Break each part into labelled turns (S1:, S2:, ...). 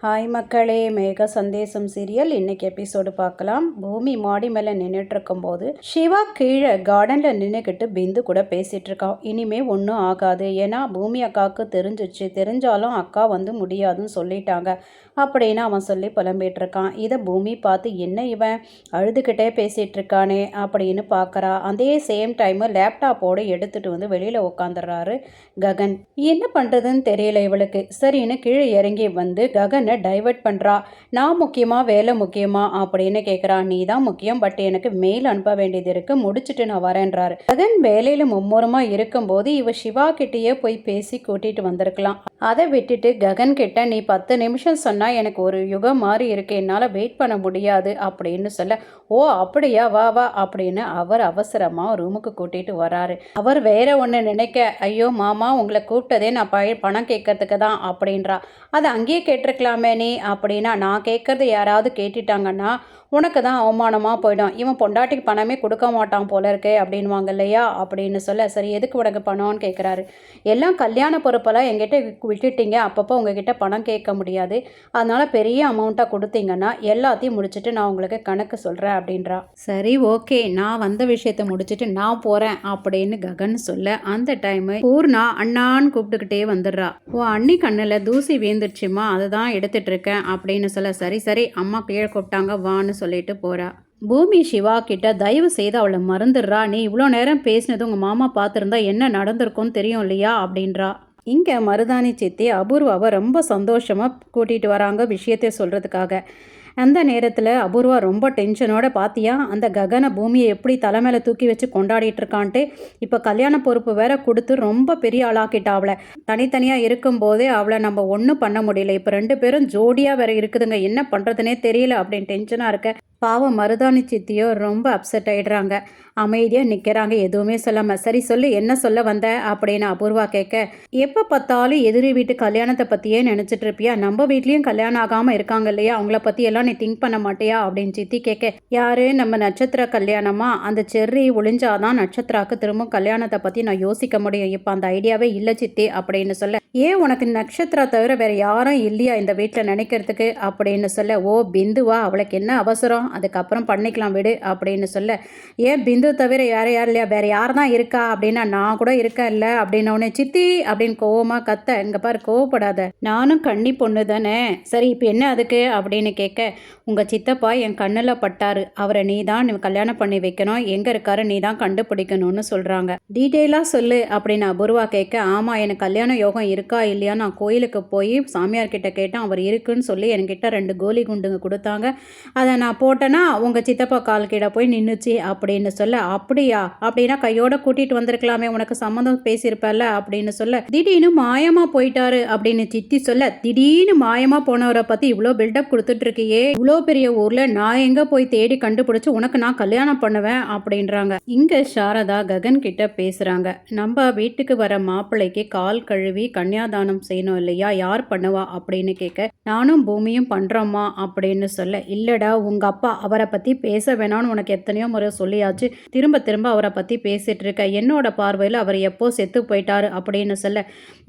S1: Hi மக்களே, மேக சந்தேசம் serial இன்னைக்கு எபிசோடு பார்க்கலாம். பூமி மாடி மேலே நின்றுட்டு இருக்கும்போது சிவா கீழே கார்டனில் நின்றுக்கிட்டு பிந்து கூட பேசிகிட்டு இருக்கான். இனிமே ஒன்றும் ஆகாது, ஏன்னா பூமி அக்காவுக்கு தெரிஞ்சிச்சு, தெரிஞ்சாலும் அக்கா வந்து முடியாதுன்னு சொல்லிட்டாங்க அப்படின்னு அவன் சொல்லி புலம்பிகிட்டு இருக்கான். இதை பூமி பார்த்து என்ன இவன் அழுதுகிட்டே பேசிகிட்டு இருக்கானே அப்படின்னு பார்க்குறா. அதே சேம் டைமு லேப்டாப்போடு எடுத்துகிட்டு வந்து வெளியில் உட்காந்துடுறாரு ககன். என்ன பண்ணுறதுன்னு தெரியல இவளுக்கு. சரின்னு கீழே இறங்கி வந்து ககன் டைவர்ட் பண்ணுறா. நான் முக்கியமா வேலை முக்கியமா அப்படின்னு கேட்குறா. நீ தான் முக்கியம், பட் எனக்கு மெயில் அனுப்ப வேண்டியது இருக்கு, முடிச்சுட்டு நான் வரேன்றாரு. ககன் வேலையில மும்முரமா இருக்கும்போது இவ சிவா கிட்டேயே போய் பேசி கூட்டிட்டு வந்திருக்கலாம். அதை விட்டுட்டு ககன் கிட்ட நீ 10 நிமிஷம் சொன்னா எனக்கு ஒரு யுகம் மாதிரி இருக்கு, என்னால் வெயிட் பண்ண முடியாது அப்படின்னு சொல்ல, ஓ அப்படியா, வா வா அப்படின்னு அவர் அவசரமா ரூமுக்கு கூட்டிட்டு வராரு. அவர் வேற ஒன்று நினைக்க, ஐயோ மாமா உங்களை கூப்பிட்டதே நான் பணம் கேட்கறதுக்கு தான் அப்படின்றா. அதை அங்கேயே கேட்டிருக்கலாமே நீ அப்படின்னா, நான் கேட்கறது யாராவது கேட்டுட்டாங்கன்னா உனக்கு தான் அவமானமாக போயிடும், இவன் பொண்டாட்டிக்கு பணமே கொடுக்க மாட்டான் போல இருக்கே அப்படின்வாங்க இல்லையா அப்படின்னு சொல்ல, சரி எதுக்கு உனக்கு பணம்னு கேட்குறாரு. எல்லாம் கல்யாண பொறுப்பெல்லாம் எங்கிட்ட விட்டுட்டீங்க, அப்பப்போ உங்ககிட்ட பணம் கேட்க முடியாது, அதனால் பெரிய அமௌண்ட்டாக கொடுத்தீங்கன்னா எல்லாத்தையும் முடிச்சுட்டு நான் உங்களுக்கு கணக்கு சொல்கிறேன் அப்படின்றா. சரி ஓகே, நான் வந்த விஷயத்தை முடிச்சுட்டு நான் போகிறேன் அப்படின்னு ககன் சொல்ல, அந்த டைமு பூர்ணா அண்ணான்னு கூப்பிட்டுக்கிட்டே வந்துடுறா. ஓ அண்ணி கண்ணில் தூசி வீந்துருச்சுமா, அதை தான் எடுத்துட்டு இருக்கேன் அப்படின்னு சொல்ல, சரி சரி அம்மா கீழே கூப்பிட்டாங்க வான்னு சொல்லிட்டு போறா. பூமி சிவா கிட்ட தயவு செய்து அவளை மறந்துடுறா, நீ இவ்வளோ நேரம் பேசினது உங்கள் மாமா பார்த்துருந்தா என்ன நடந்திருக்கும்னு தெரியும் இல்லையா அப்படின்றா. இங்கே மருதாணி சித்தி அபூர்வாவை ரொம்ப சந்தோஷமாக கூட்டிகிட்டு வராங்க விஷயத்தை சொல்கிறதுக்காக. அந்த நேரத்தில் அபூர்வா ரொம்ப டென்ஷனோட, பார்த்தியா அந்த ககன பூமியை எப்படி தலை மேலே தூக்கி வச்சு கொண்டாடிட்டு இருக்கான்ட்டு, இப்போ கல்யாண பொறுப்பு வேற கொடுத்து ரொம்ப பெரிய ஆளாக்கிட்டா அவளை. தனித்தனியாக இருக்கும்போதே அவளை நம்ம ஒன்றும் பண்ண முடியல, இப்போ 2 பேரும் ஜோடியாக வேற இருக்குதுங்க, என்ன பண்ணுறதுனே தெரியல அப்படின்னு டென்ஷனாக இருக்க. பாவம் மருதாணி சித்தியோ ரொம்ப அப்செட் ஆகிடுறாங்க. அமைதியாக நிற்கிறாங்க, எதுவுமே சொல்லாமல். சரி சொல்லு, என்ன சொல்ல வந்த அப்படின்னு அபூர்வா கேட்க, எப்போ பார்த்தாலும் எதிரி வீட்டு கல்யாணத்தை பற்றியே நினச்சிட்டு இருப்பியா, நம்ம வீட்லேயும் கல்யாணம் ஆகாமல் இருக்காங்க இல்லையா, அவங்கள பற்றி எல்லாம் நீ திங்க் பண்ண மாட்டியா அப்படின்னு சித்தி கேட்க, யாரு நம்ம நட்சத்திர கல்யாணமா, அந்த செர்ரி ஒளிஞ்சாதான் நட்சத்திராக்கு திரும்ப கல்யாணத்தை பற்றி நான் யோசிக்க முடியும், இப்போ அந்த ஐடியாவே இல்லை சித்தி அப்படின்னு சொல்ல, ஏன் உனக்கு நட்சத்திரா தவிர வேற யாரும் இல்லையா இந்த வீட்டில் நினைக்கிறதுக்கு அப்படின்னு சொல்ல, ஓ பிந்துவா, அவளுக்கு என்ன அவசரம், அதுக்கப்புறம் பண்ணிக்கலாம் விடு அப்படின்னு சொல்ல, ஏன் பிந்து தவிர யார் இல்லையா, வேற யார் தான் இருக்கா அப்படின்னா, நான் கூட இருக்கேன் இல்லை அப்படின்னோடனே சித்தி அப்படின்னு கோவமாக கத்த, இங்கே பாரு கோவப்படாத, நானும் கண்ணி பொண்ணு தானே, சரி இப்போ என்ன அதுக்கு அப்படின்னு கேட்க, உங்கள் சித்தப்பா என் கண்ணில் பட்டாரு, அவரை நீ தான் கல்யாணம் பண்ணி வைக்கணும், எங்கே இருக்காரு நீ தான் கண்டுபிடிக்கணும்னு சொல்கிறாங்க, டீட்டெயிலாக சொல்லு அப்படின்னு அபூர்வா கேட்க, ஆமாம் எனக்கு கல்யாண யோகம் இருக்கா இல்லையா, நான் கோயிலுக்கு போய் சாமியார்கிட்ட கேட்டேன், அவர் இருக்குன்னு சொல்லி என்கிட்ட 2 கோலி குண்டுங்க கொடுத்தாங்க, அதை நான் போட்டேன்னா உங்கள் சித்தப்பா கால் கீழே போய் நின்றுச்சு அப்படின்னு சொல்ல, அப்படியா, அப்படின்னா கையோட கூட்டிகிட்டு வந்திருக்கலாமே, உனக்கு சம்மந்தம் பேசியிருப்பல்ல அப்படின்னு சொல்ல, திடீர்னு மாயமாக போயிட்டாரு அப்படின்னு சித்தி சொல்ல, திடீர்னு மாயமாக போனவரை பற்றி இவ்வளோ பில்டப் கொடுத்துட்டு இருக்கியே, இவ்வளோ பெரிய ஊரில் நான் எங்கே போய் தேடி கண்டுபிடிச்சி உனக்கு நான் கல்யாணம் பண்ணுவேன் அப்படின்றாங்க. இங்கே சாரதா ககன் கிட்ட பேசுகிறாங்க, நம்ம வீட்டுக்கு வர மாப்பிள்ளைக்கு கால் கழுவி கன்னியாதானம் செய்யணும் இல்லையா, யார் பண்ணுவா அப்படின்னு கேட்க, நானும் பூமியும் பண்ணுறோம்மா அப்படின்னு சொல்ல, இல்லைடா உங்கள் அப்பா அவரை பற்றி பேச வேணாம்னு உனக்கு எத்தனையோ முறை சொல்லியாச்சு, திரும்ப திரும்ப அவரை பற்றி பேசிகிட்டு இருக்க, என்னோட பார்வையில் அவர் எப்போ செத்து போயிட்டாரு அப்படின்னு சொல்ல,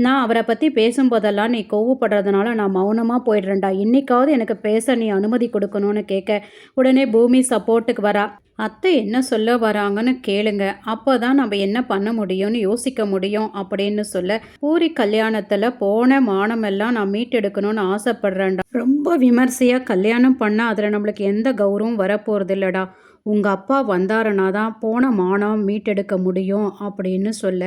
S1: நான் அவரை பற்றி பேசும்போதெல்லாம் நீ கோவப்படுறதுனால நான் மௌனமாக போயிடுறேன்டா, இன்னைக்காவது எனக்கு பேச நீ அனுமதி கொடுக்கணும்னு கேட்க, உடனே பூமி சப்போர்ட்டுக்கு வரா. அத்தை என்ன சொல்ல வராங்கன்னு கேளுங்க, அப்போ தான் நம்ம என்ன பண்ண முடியும்னு யோசிக்க முடியும் அப்படின்னு சொல்ல, பூரி கல்யாணத்தில் போன மானமெல்லாம் நான் மீட்டெடுக்கணும்னு ஆசைப்படுறேன்டா, ரொம்ப விமர்சையாக கல்யாணம் பண்ணால் அதில் நம்மளுக்கு எந்த கௌரவம் வரப்போகிறது இல்லைடா, உங்கள் அப்பா வந்தாருன்னா தான் போன மானம் மீட்டெடுக்க முடியும் அப்படின்னு சொல்ல,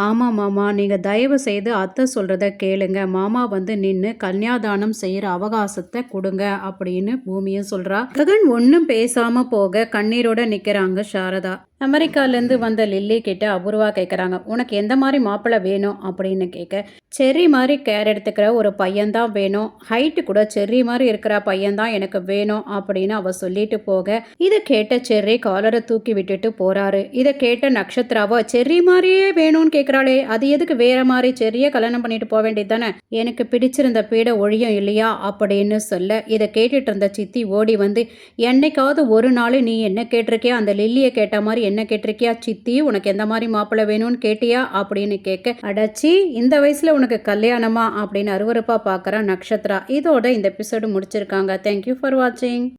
S1: ஆமாம் மாமா நீங்கள் தயவு செய்து அத்தை சொல்கிறத கேளுங்க, மாமா வந்து நின்று கன்னியாதானம் செய்கிற அவகாசத்தை கொடுங்க அப்படின்னு பூமியும் சொல்கிறா. ககன் ஒன்றும் பேசாமல் போக கண்ணீரோட நிற்கிறாங்க சாரதா. அமெரிக்காலேருந்து வந்த லில்லி கிட்ட அபூர்வா கேட்குறாங்க, உனக்கு எந்த மாதிரி மாப்பிள்ளை வேணும் அப்படின்னு கேட்க, செர்ரி மாதிரி கேர் எடுத்துக்கிற ஒரு பையன்தான் வேணும், ஹைட்டு கூட செர்ரி மாதிரி இருக்கிற பையன்தான் எனக்கு வேணும் அப்படின்னு அவ சொல்லிட்டு போக, இதை கேட்ட செர்ரி காலரை தூக்கி விட்டுட்டு போறாரு. இதை கேட்ட நட்சத்திராவோ, செர்ரி மாதிரியே வேணும்னு கேட்குறாளே, அது எதுக்கு வேற மாதிரி செர்ரியை கல்யாணம் பண்ணிட்டு போக வேண்டியது தானே, எனக்கு பிடிச்சிருந்த பீட ஒழியும் இல்லையா அப்படின்னு சொல்ல, இதை கேட்டுட்டு இருந்த சித்தி ஓடி வந்து, என்னைக்காவது ஒரு நாள் நீ என்ன கேட்டிருக்கியா, அந்த லில்லியை கேட்ட மாதிரி என்ன கேட்டிருக்கியா? சித்தி உனக்கு எந்த மாதிரி மாப்பிள்ளை வேணும்னு கேட்டியா அப்படின்னு கேட்க, அடச்சி இந்த வயசுல உனக்கு கல்யாணமா அப்படின்னு அருவருப்பா பார்க்குறா நக்ஷத்ரா. இதோட இந்த எபிசோடு முடிச்சிருக்காங்க. தேங்க்யூ ஃபார் வாட்சிங்.